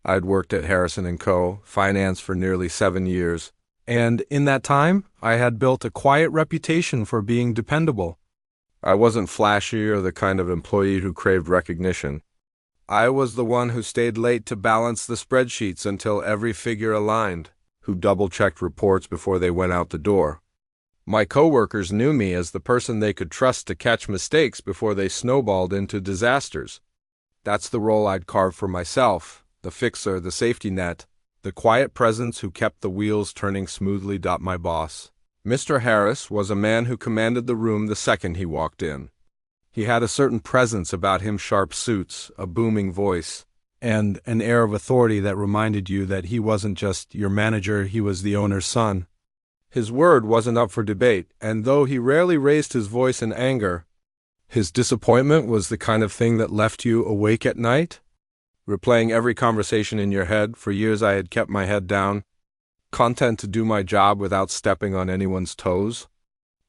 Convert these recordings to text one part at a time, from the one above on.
I'd worked at Harrison & Co., finance for nearly 7 years, and in that time, I had built a quiet reputation for being dependable. I wasn't flashy or the kind of employee who craved recognition. I was the one who stayed late to balance the spreadsheets until every figure aligned, who double-checked reports before they went out the door. My coworkers knew me as the person they could trust to catch mistakes before they snowballed into disasters. That's the role I'd carved for myself, the fixer, the safety net, the quiet presence who kept the wheels turning smoothly. My boss, Mr. Harris, was a man who commanded the room the second he walked in. He had a certain presence about him, sharp suits, a booming voice, and an air of authority that reminded you that he wasn't just your manager, he was the owner's son. His word wasn't up for debate, and though he rarely raised his voice in anger, his disappointment was the kind of thing that left you awake at night, replaying every conversation in your head. For years I had kept my head down, content to do my job without stepping on anyone's toes.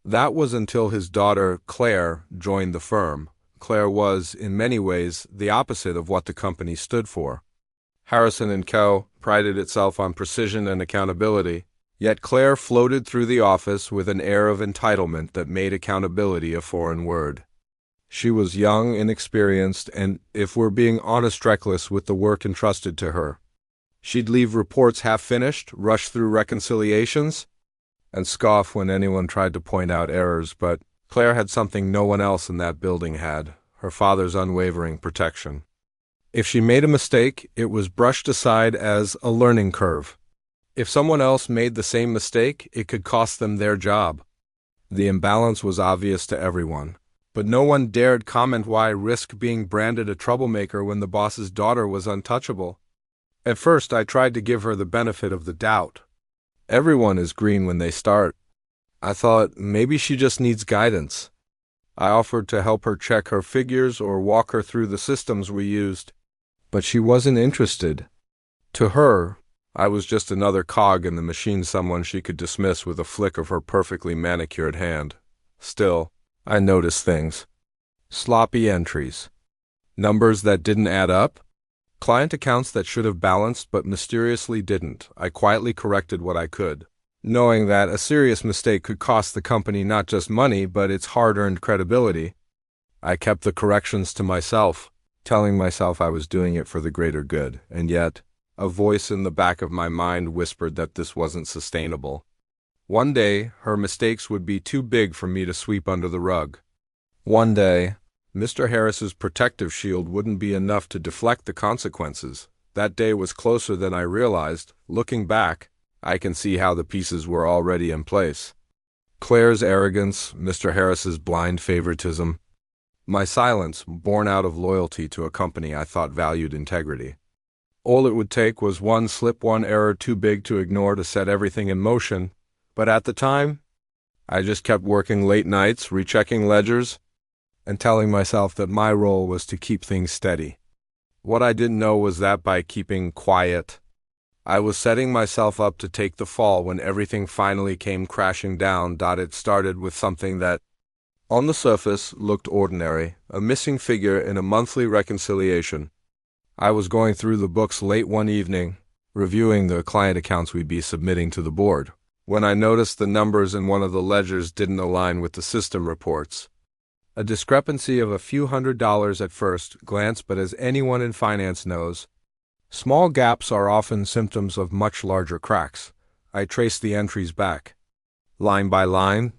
That was until his daughter, Claire, joined the firm. Claire was, in many ways, the opposite of what the company stood for. Harrison & Co. prided itself on precision and accountability, yet Claire floated through the office with an air of entitlement that made accountability a foreign word. She was young, inexperienced, and, if we're being honest, reckless with the work entrusted to her. She'd leave reports half-finished, rush through reconciliations, and scoff when anyone tried to point out errors, but Claire had something no one else in that building had, her father's unwavering protection. If she made a mistake, it was brushed aside as a learning curve. If someone else made the same mistake, it could cost them their job. The imbalance was obvious to everyone, but no one dared comment why risk being branded a troublemaker when the boss's daughter was untouchable. At first, I tried to give her the benefit of the doubt. Everyone is green when they start. I thought maybe she just needs guidance. I offered to help her check her figures or walk her through the systems we used, but she wasn't interested. To her, I was just another cog in the machine, someone she could dismiss with a flick of her perfectly manicured hand. Still, I noticed things. Sloppy entries. Numbers that didn't add up. Client accounts that should have balanced but mysteriously didn't. I quietly corrected what I could, knowing that a serious mistake could cost the company not just money but its hard-earned credibility. I kept the corrections to myself, telling myself I was doing it for the greater good, and yet a voice in the back of my mind whispered that this wasn't sustainable. One day, her mistakes would be too big for me to sweep under the rug. One day, Mr. Harris's protective shield wouldn't be enough to deflect the consequences. That day was closer than I realized. Looking back, I can see how the pieces were already in place. Claire's arrogance, Mr. Harris's blind favoritism, my silence, born out of loyalty to a company I thought valued integrity. All it would take was one slip, one error too big to ignore to set everything in motion. But at the time, I just kept working late nights, rechecking ledgers, and telling myself that my role was to keep things steady. What I didn't know was that by keeping quiet, I was setting myself up to take the fall when everything finally came crashing down. It started with something that, on the surface, looked ordinary, a missing figure in a monthly reconciliation. I was going through the books late one evening, reviewing the client accounts we'd be submitting to the board, when I noticed the numbers in one of the ledgers didn't align with the system reports. A discrepancy of a few $100s at first glance, but as anyone in finance knows, small gaps are often symptoms of much larger cracks. I traced the entries back, line by line,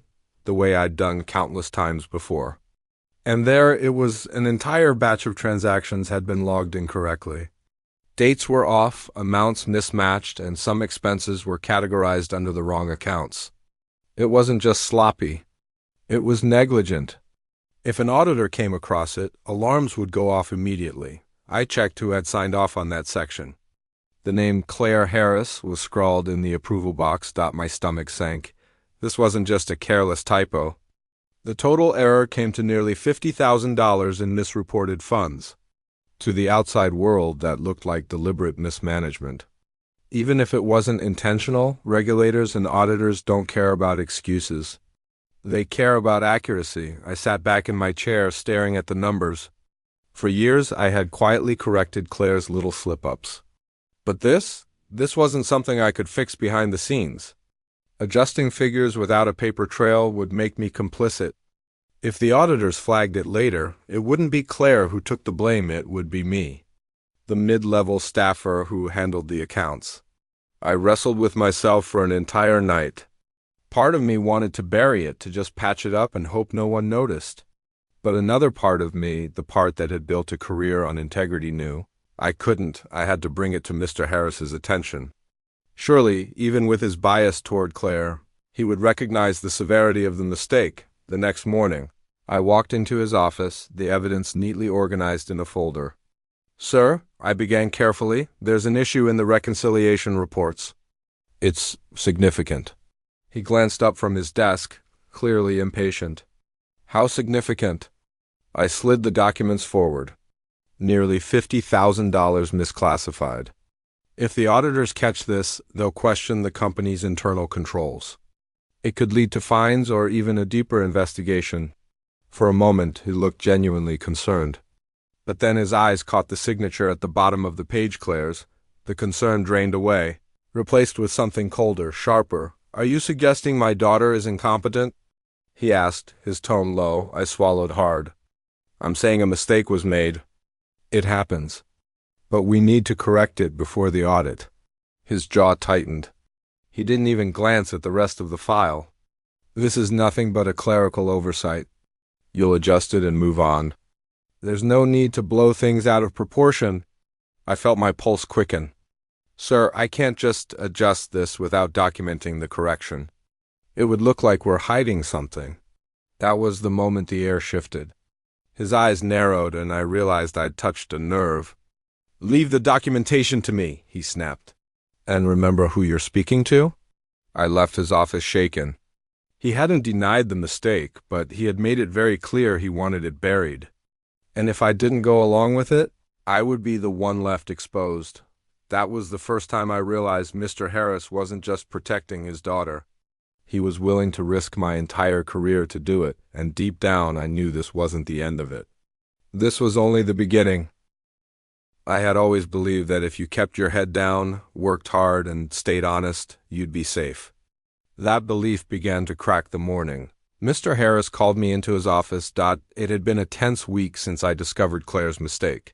the way I'd done countless times before. And there it was, an entire batch of transactions had been logged incorrectly. Dates were off, amounts mismatched, and some expenses were categorized under the wrong accounts. It wasn't just sloppy, it was negligent. If an auditor came across it, alarms would go off immediately. I checked who had signed off on that section. The name Claire Harris was scrawled in the approval box. My stomach sank. This wasn't just a careless typo. The total error came to nearly $50,000 in misreported funds. To the outside world, that looked like deliberate mismanagement. Even if it wasn't intentional, regulators and auditors don't care about excuses. They care about accuracy. I sat back in my chair, staring at the numbers. For years, I had quietly corrected Claire's little slip-ups. But this wasn't something I could fix behind the scenes. Adjusting figures without a paper trail would make me complicit. If the auditors flagged it later, it wouldn't be Claire who took the blame, it would be me, the mid-level staffer who handled the accounts. I wrestled with myself for an entire night. Part of me wanted to bury it, to just patch it up and hope no one noticed. But another part of me, the part that had built a career on integrity, knew I couldn't. I had to bring it to Mr. Harris's attention. Surely, even with his bias toward Claire, he would recognize the severity of the mistake. The next morning, I walked into his office, the evidence neatly organized in a folder. "Sir," I began carefully, "there's an issue in the reconciliation reports." "It's significant." He glanced up from his desk, clearly impatient. "How significant?" I slid the documents forward. Nearly $50,000 misclassified. If the auditors catch this, they'll question the company's internal controls. It could lead to fines or even a deeper investigation. For a moment, he looked genuinely concerned. But then his eyes caught the signature at the bottom of the page. Claire's. The concern drained away, replaced with something colder, sharper. "Are you suggesting my daughter is incompetent?" he asked, his tone low. I swallowed hard. "I'm saying a mistake was made. It happens. But we need to correct it before the audit." His jaw tightened. He didn't even glance at the rest of the file. "This is nothing but a clerical oversight. You'll adjust it and move on. There's no need to blow things out of proportion." I felt my pulse quicken. "Sir, I can't just adjust this without documenting the correction. It would look like we're hiding something." That was the moment the air shifted. His eyes narrowed, and I realized I'd touched a nerve. "Leave the documentation to me," he snapped. "And remember who you're speaking to?" I left his office shaken. He hadn't denied the mistake, but he had made it very clear he wanted it buried. And if I didn't go along with it, I would be the one left exposed. That was the first time I realized Mr. Harris wasn't just protecting his daughter. He was willing to risk my entire career to do it, and deep down I knew this wasn't the end of it. This was only the beginning. I had always believed that if you kept your head down, worked hard, and stayed honest, you'd be safe. That belief began to crack the morning. Mr. Harris called me into his office. It had been a tense week since I discovered Claire's mistake.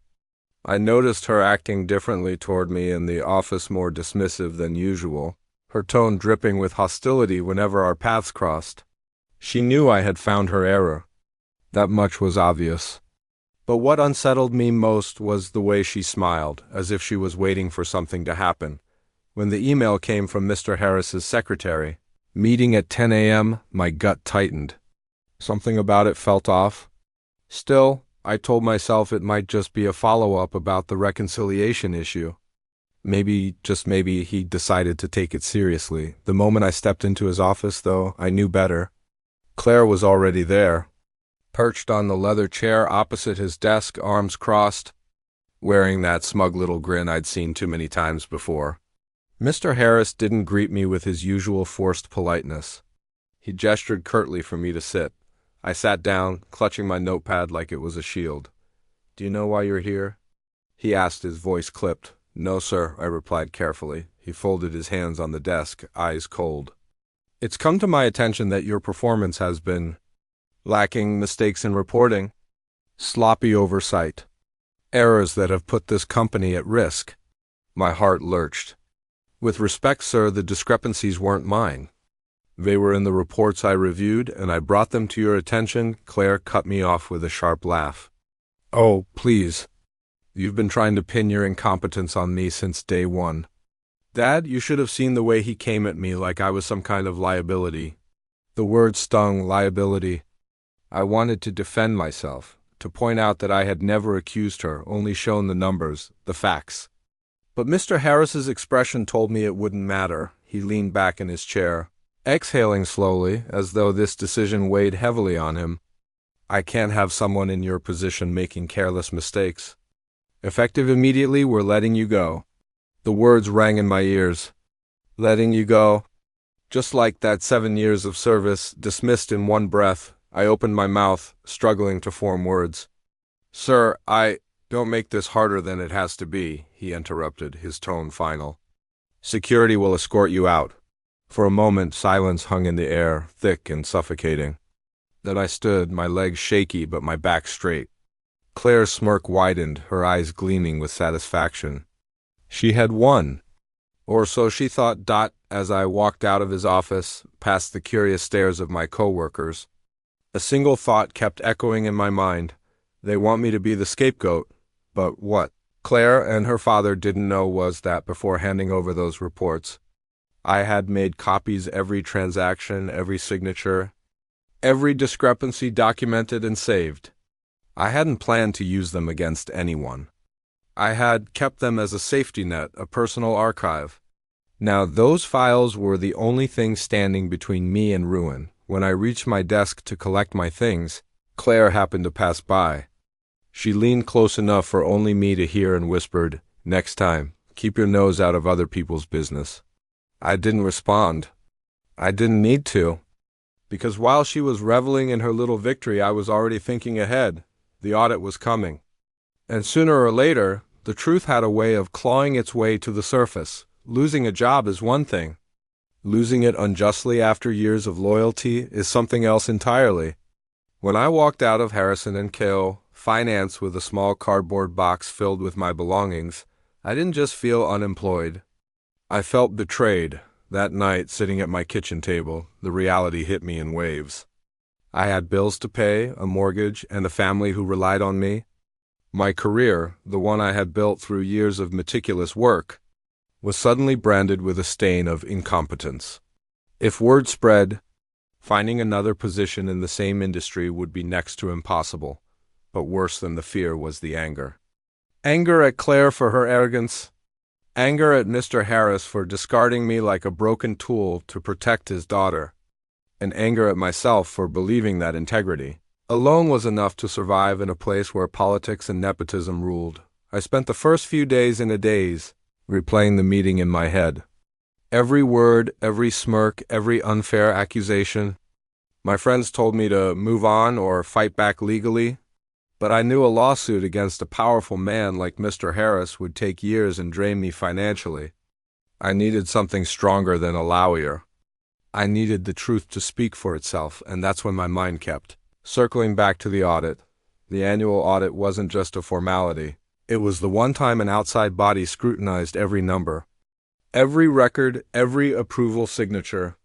I noticed her acting differently toward me, in the office more dismissive than usual, her tone dripping with hostility whenever our paths crossed. She knew I had found her error. That much was obvious. But what unsettled me most was the way she smiled, as if she was waiting for something to happen. When the email came from Mr. Harris's secretary, "Meeting at 10 a.m., my gut tightened. Something about it felt off. Still, I told myself it might just be a follow-up about the reconciliation issue. Maybe, just maybe, he decided to take it seriously. The moment I stepped into his office, though, I knew better. Claire was already there, perched on the leather chair opposite his desk, arms crossed, wearing that smug little grin I'd seen too many times before. Mr. Harris didn't greet me with his usual forced politeness. He gestured curtly for me to sit. I sat down, clutching my notepad like it was a shield. "Do you know why you're here?" he asked, his voice clipped. "No, sir," I replied carefully. He folded his hands on the desk, eyes cold. "It's come to my attention that your performance has been lacking, mistakes in reporting, sloppy oversight, errors that have put this company at risk." My heart lurched. "With respect, sir, the discrepancies weren't mine. They were in the reports I reviewed, and I brought them to your attention." Claire cut me off with a sharp laugh. "Oh, please. You've been trying to pin your incompetence on me since day one. Dad, you should have seen the way he came at me like I was some kind of liability." The word stung, liability. I wanted to defend myself, to point out that I had never accused her, only shown the numbers, the facts. But Mr. Harris's expression told me it wouldn't matter. He leaned back in his chair, exhaling slowly, as though this decision weighed heavily on him. "I can't have someone in your position making careless mistakes. Effective immediately, we're letting you go." The words rang in my ears. Letting you go. Just like that 7 years of service, dismissed in one breath. I opened my mouth, struggling to form words. "Sir, don't make this harder than it has to be," he he interrupted, his tone final. Security will escort you out. For a moment, silence hung in the air, thick and suffocating. Then I stood, my legs shaky but my back straight. Claire's smirk widened, her eyes gleaming with satisfaction. She had won. Or so she thought. As I walked out of his office, past the curious stares of my coworkers. A single thought kept echoing in my mind. They want me to be the scapegoat. But what Claire and her father didn't know was that before handing over those reports, I had made copies every transaction, every signature, every discrepancy documented and saved. I hadn't planned to use them against anyone. I had kept them as a safety net, a personal archive. Now those files were the only thing standing between me and ruin. When I reached my desk to collect my things, Claire happened to pass by. She leaned close enough for only me to hear and whispered, "Next time, keep your nose out of other people's business." I didn't respond. I didn't need to. Because while she was reveling in her little victory, I was already thinking ahead. The audit was coming. And sooner or later, the truth had a way of clawing its way to the surface. Losing a job is one thing. Losing it unjustly after years of loyalty is something else entirely. When I walked out of Harrison & Co. Finance with a small cardboard box filled with my belongings, I didn't just feel unemployed. I felt betrayed. That night, sitting at my kitchen table, the reality hit me in waves. I had bills to pay, a mortgage, and a family who relied on me. My career, the one I had built through years of meticulous work, was suddenly branded with a stain of incompetence. If word spread, finding another position in the same industry would be next to impossible. But worse than the fear was the anger. Anger at Claire for her arrogance. Anger at Mr. Harris for discarding me like a broken tool to protect his daughter. And anger at myself for believing that integrity alone was enough to survive in a place where politics and nepotism ruled. I spent the first few days in a daze, replaying the meeting in my head. Every word, every smirk, every unfair accusation. My friends told me to move on or fight back legally, but I knew a lawsuit against a powerful man like Mr. Harris would take years and drain me financially. I needed something stronger than a lawyer. I needed the truth to speak for itself, and that's when my mind kept circling back to the audit. The annual audit wasn't just a formality. It was the one time an outside body scrutinized every number, every record, every approval signature.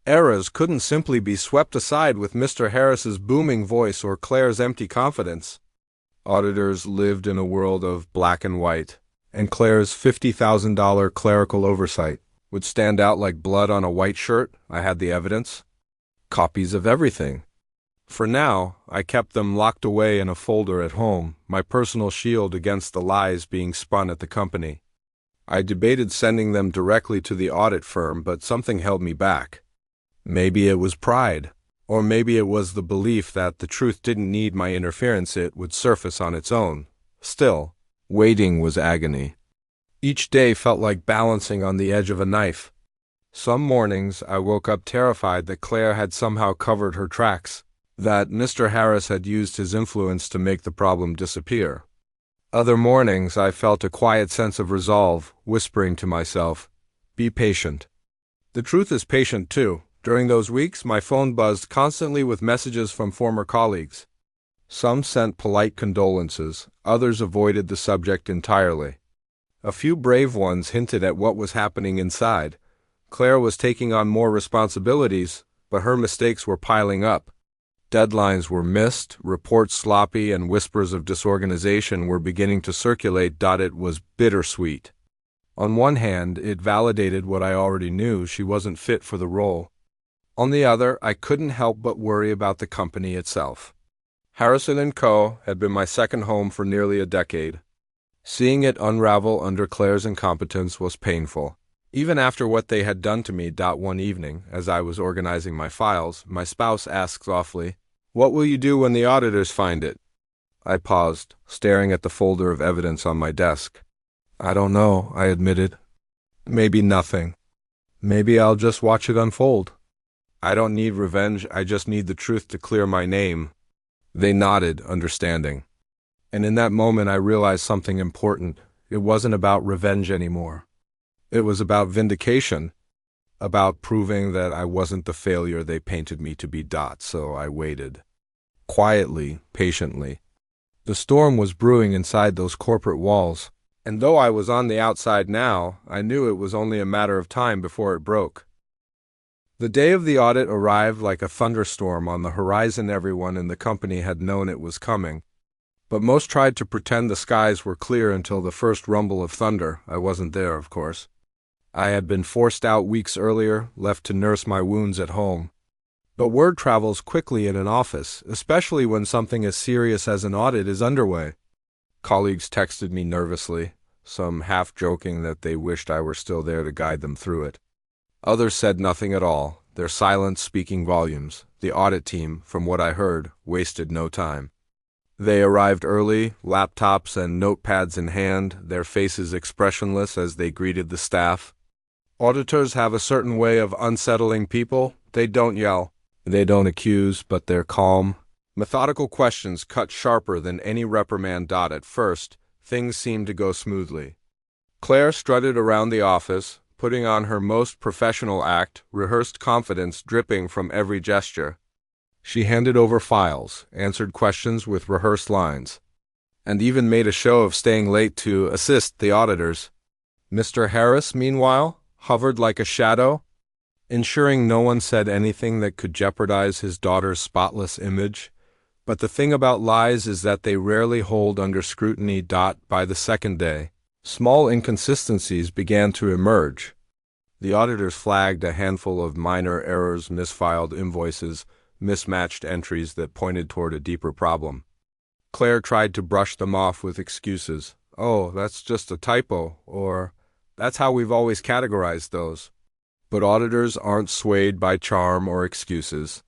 Errors couldn't simply be swept aside with Mr. Harris's booming voice or Claire's empty confidence. Auditors lived in a world of black and white, and Claire's $50,000 clerical oversight would stand out like blood on a white shirt. I had the evidence. Copies of everything. For now, I kept them locked away in a folder at home, my personal shield against the lies being spun at the company. I debated sending them directly to the audit firm, but something held me back. Maybe it was pride, or maybe it was the belief that the truth didn't need my interference, it would surface on its own. Still, waiting was agony. Each day felt like balancing on the edge of a knife. Some mornings I woke up terrified that Claire had somehow covered her tracks, that Mr. Harris had used his influence to make the problem disappear. Other mornings I felt a quiet sense of resolve, whispering to myself, "Be patient." The truth is patient too. During those weeks, my phone buzzed constantly with messages from former colleagues. Some sent polite condolences, others avoided the subject entirely. A few brave ones hinted at what was happening inside. Claire was taking on more responsibilities, but her mistakes were piling up. Deadlines were missed, reports sloppy, and whispers of disorganization were beginning to circulate. It was bittersweet. On one hand, it validated what I already knew: she wasn't fit for the role. On the other, I couldn't help but worry about the company itself. Harrison & Co. had been my second home for nearly a decade. Seeing it unravel under Claire's incompetence was painful. Even after what they had done to me. One evening, as I was organizing my files, my spouse asked softly, "What will you do when the auditors find it?" I paused, staring at the folder of evidence on my desk. "I don't know," I admitted. "Maybe nothing. Maybe I'll just watch it unfold. I don't need revenge, I just need the truth to clear my name." They nodded, understanding. And in that moment I realized something important. It wasn't about revenge anymore. It was about vindication, about proving that I wasn't the failure they painted me to be. So I waited. Quietly, patiently. The storm was brewing inside those corporate walls, and though I was on the outside now, I knew it was only a matter of time before it broke. The day of the audit arrived like a thunderstorm on the horizon. Everyone in the company had known it was coming, but most tried to pretend the skies were clear until the first rumble of thunder. I wasn't there, of course. I had been forced out weeks earlier, left to nurse my wounds at home. But word travels quickly in an office, especially when something as serious as an audit is underway. Colleagues texted me nervously, some half joking that they wished I were still there to guide them through it. Others said nothing at all, their silence speaking volumes. The audit team, from what I heard, wasted no time. They arrived early, laptops and notepads in hand, their faces expressionless as they greeted the staff. Auditors have a certain way of unsettling people. They don't yell. They don't accuse, but they're calm. Methodical questions cut sharper than any reprimand. At first, things seemed to go smoothly. Claire strutted around the office, putting on her most professional act, rehearsed confidence dripping from every gesture. She handed over files, answered questions with rehearsed lines, and even made a show of staying late to assist the auditors. Mr. Harris, meanwhile, hovered like a shadow, ensuring no one said anything that could jeopardize his daughter's spotless image. But the thing about lies is that they rarely hold under scrutiny. By the second day, small inconsistencies began to emerge. The auditors flagged a handful of minor errors, misfiled invoices, mismatched entries that pointed toward a deeper problem. Claire tried to brush them off with excuses. "Oh, that's just a typo," or "That's how we've always categorized those." But auditors aren't swayed by charm or excuses.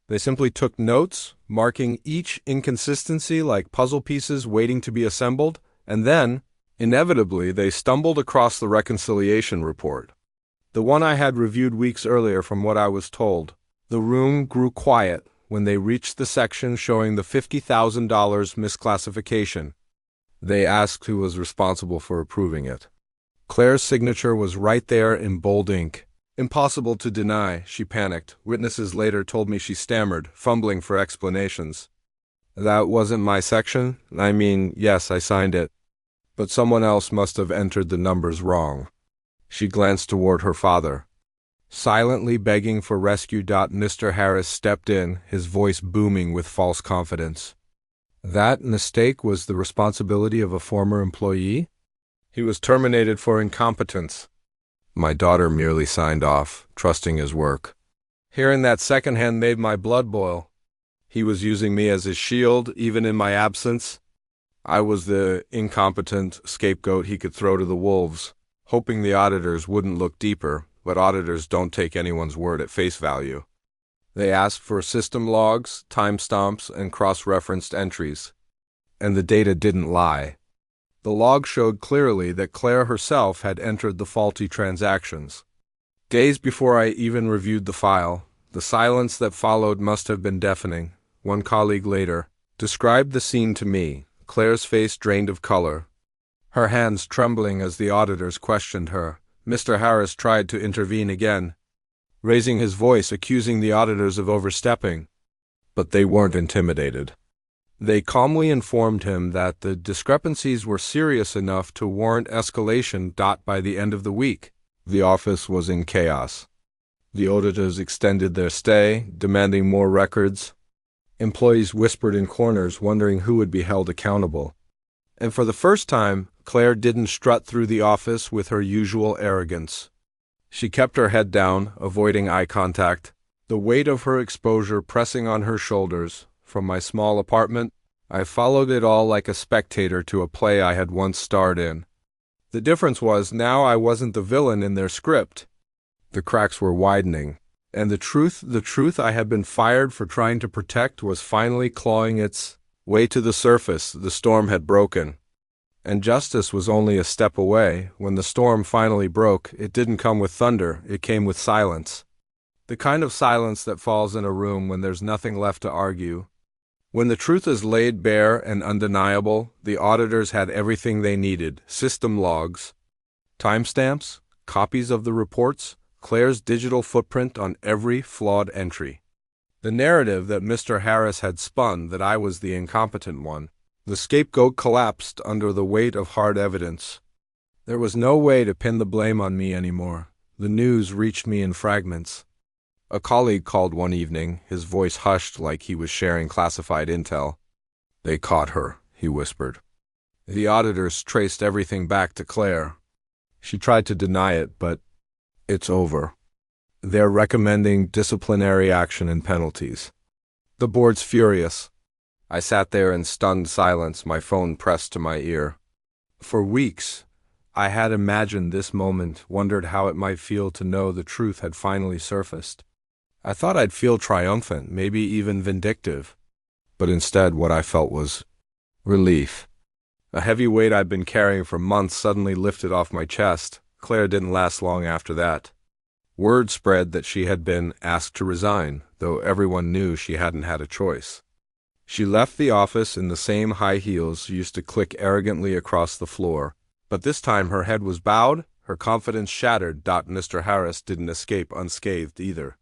They simply took notes, marking each inconsistency like puzzle pieces waiting to be assembled, and then, inevitably, they stumbled across the reconciliation report. The one I had reviewed weeks earlier. From what I was told, the room grew quiet when they reached the section showing the $50,000 misclassification. They asked who was responsible for approving it. Claire's signature was right there in bold ink. Impossible to deny, she panicked. Witnesses later told me she stammered, fumbling for explanations. "That wasn't my section. I mean, yes, I signed it. But someone else must have entered the numbers wrong." She glanced toward her father, silently begging for rescue. Mr. Harris stepped in, his voice booming with false confidence. That mistake was the responsibility of a former employee? He was terminated for incompetence. My daughter merely signed off, trusting his work. Hearing that secondhand made my blood boil. He was using me as his shield, even in my absence. I was the incompetent scapegoat he could throw to the wolves, hoping the auditors wouldn't look deeper, but auditors don't take anyone's word at face value. They asked for system logs, timestamps, and cross-referenced entries. And the data didn't lie. The log showed clearly that Claire herself had entered the faulty transactions. Days before I even reviewed the file, the silence that followed must have been deafening. One colleague later described the scene to me, Claire's face drained of color, her hands trembling as the auditors questioned her. Mr. Harris tried to intervene again, raising his voice, accusing the auditors of overstepping. But they weren't intimidated. They calmly informed him that the discrepancies were serious enough to warrant escalation. By the end of the week, the office was in chaos. The auditors extended their stay, demanding more records. Employees whispered in corners, wondering who would be held accountable. And for the first time, Claire didn't strut through the office with her usual arrogance. She kept her head down, avoiding eye contact, the weight of her exposure pressing on her shoulders. From my small apartment, I followed it all like a spectator to a play I had once starred in. The difference was now I wasn't the villain in their script. The cracks were widening, and the truth I had been fired for trying to protect was finally clawing its way to the surface. The storm had broken, and justice was only a step away. When the storm finally broke, it didn't come with thunder, it came with silence. The kind of silence that falls in a room when there's nothing left to argue. When the truth is laid bare and undeniable, the auditors had everything they needed: system logs, timestamps, copies of the reports, Claire's digital footprint on every flawed entry. The narrative that Mr. Harris had spun, that I was the incompetent one, the scapegoat, collapsed under the weight of hard evidence. There was no way to pin the blame on me anymore. The news reached me in fragments. A colleague called one evening, his voice hushed like he was sharing classified intel. "They caught her," he whispered. "The auditors traced everything back to Claire. She tried to deny it, but it's over. They're recommending disciplinary action and penalties. The board's furious." I sat there in stunned silence, my phone pressed to my ear. For weeks, I had imagined this moment, wondered how it might feel to know the truth had finally surfaced. I thought I'd feel triumphant, maybe even vindictive. But instead, what I felt was relief. A heavy weight I'd been carrying for months suddenly lifted off my chest. Claire didn't last long after that. Word spread that she had been asked to resign, though everyone knew she hadn't had a choice. She left the office in the same high heels she used to click arrogantly across the floor, but this time her head was bowed, her confidence shattered. Mr. Harris didn't escape unscathed either.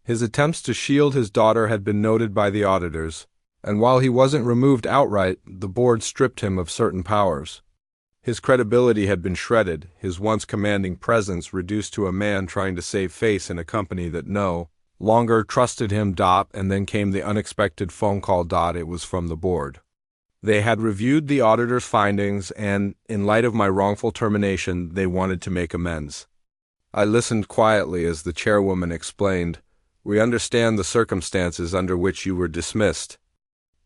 His attempts to shield his daughter had been noted by the auditors, and while he wasn't removed outright, the board stripped him of certain powers. His credibility had been shredded, his once commanding presence reduced to a man trying to save face in a company that no longer trusted him. And then came the unexpected phone call. It was from the board. They had reviewed the auditor's findings, and, in light of my wrongful termination, they wanted to make amends. I listened quietly as the chairwoman explained, "We understand the circumstances under which you were dismissed.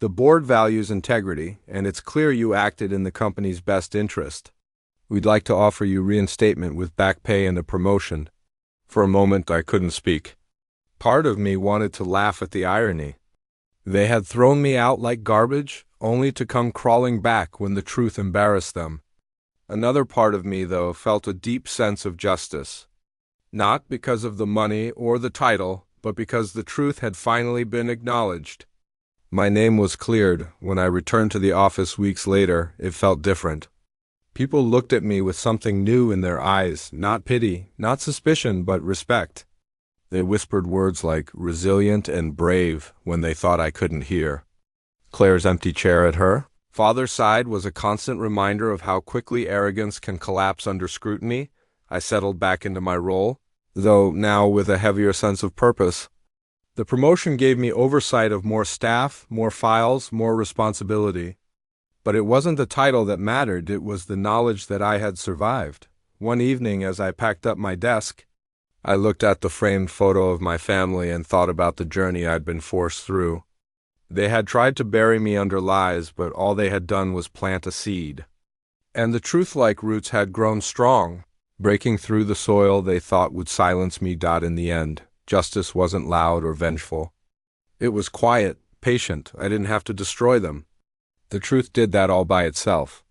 The board values integrity, and it's clear you acted in the company's best interest. We'd like to offer you reinstatement with back pay and a promotion." For a moment, I couldn't speak. Part of me wanted to laugh at the irony. They had thrown me out like garbage, only to come crawling back when the truth embarrassed them. Another part of me, though, felt a deep sense of justice. Not because of the money or the title, but because the truth had finally been acknowledged. My name was cleared. When I returned to the office weeks later, it felt different. People looked at me with something new in their eyes, not pity, not suspicion, but respect. They whispered words like resilient and brave when they thought I couldn't hear. Claire's empty chair at her father's side was a constant reminder of how quickly arrogance can collapse under scrutiny. I settled back into my role, though now with a heavier sense of purpose. The promotion gave me oversight of more staff, more files, more responsibility. But it wasn't the title that mattered, it was the knowledge that I had survived. One evening, as I packed up my desk, I looked at the framed photo of my family and thought about the journey I'd been forced through. They had tried to bury me under lies, but all they had done was plant a seed. And the truth-like roots had grown strong, breaking through the soil they thought would silence me. In the end, justice wasn't loud or vengeful. It was quiet, patient. I didn't have to destroy them. The truth did that all by itself.